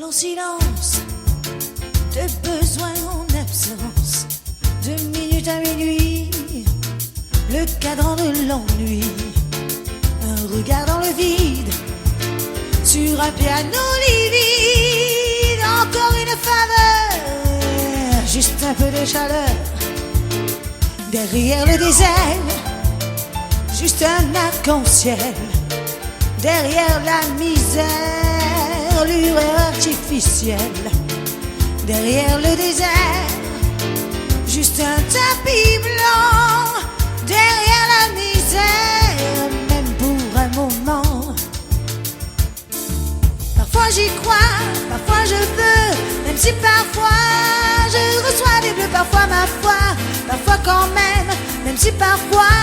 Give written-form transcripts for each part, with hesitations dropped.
en silence, de besoin en absence, de minute à minuit, le cadran de l'ennui, un regard dans le vide, sur un piano livide, encore une faveur, juste un peu de chaleur, derrière le désert, juste un arc-en-ciel, derrière la misère, lueur artificielle, derrière le désert, juste un tapis blanc, derrière la misère, même pour un moment. Parfois j'y crois, parfois je veux, même si parfois je reçois des bleus, parfois ma foi, parfois quand même si parfois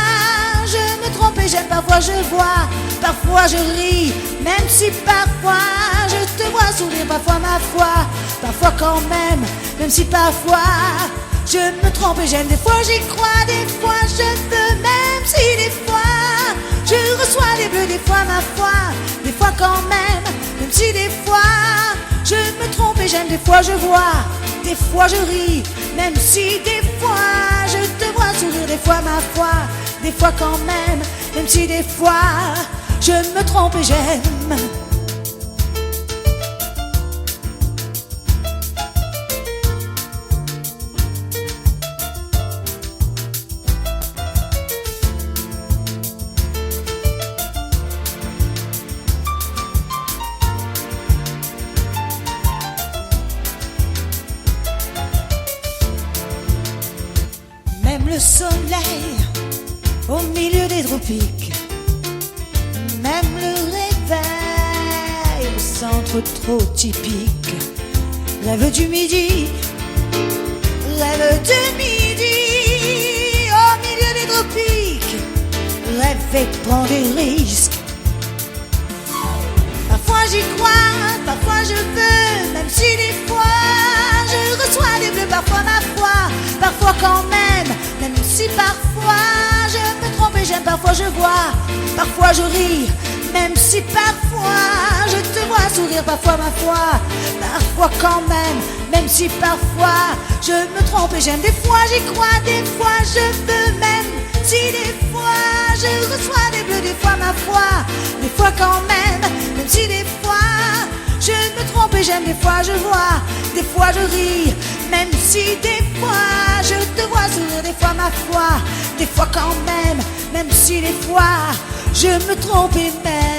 je me trompe et j'aime, parfois je vois, parfois je ris, même si parfois je te vois sourire, parfois ma foi, parfois quand même si parfois je me trompe et j'aime, des fois j'y crois, des fois je veux, même si des fois je reçois des bleus, des fois ma foi, des fois quand même si des fois je me trompe et j'aime, des fois je vois, des fois je ris, même si des fois je te vois sourire, des fois ma foi, des fois quand même si des fois je me trompe et j'aime. Même le soleil au milieu des tropiques, même le réveil au centre trop typique, rêve du midi, rêve de midi au milieu des tropiques, rêve et prend des risques. Parfois j'y crois, parfois je veux, même si des fois je reçois des bleus, parfois ma foi, parfois quand même si parfois je me trompe et j'aime, parfois je vois, parfois je ris, même si parfois je te vois sourire, parfois ma foi, parfois quand même si parfois je me trompe et j'aime, des fois j'y crois, des fois je veux, même si des fois je reçois des bleus, des fois ma foi, des fois quand même si des fois je me trompe et j'aime, des fois je vois, des fois je ris, même si des fois je te vois sourire, des fois ma foi, des fois quand même si des fois je me trompe et même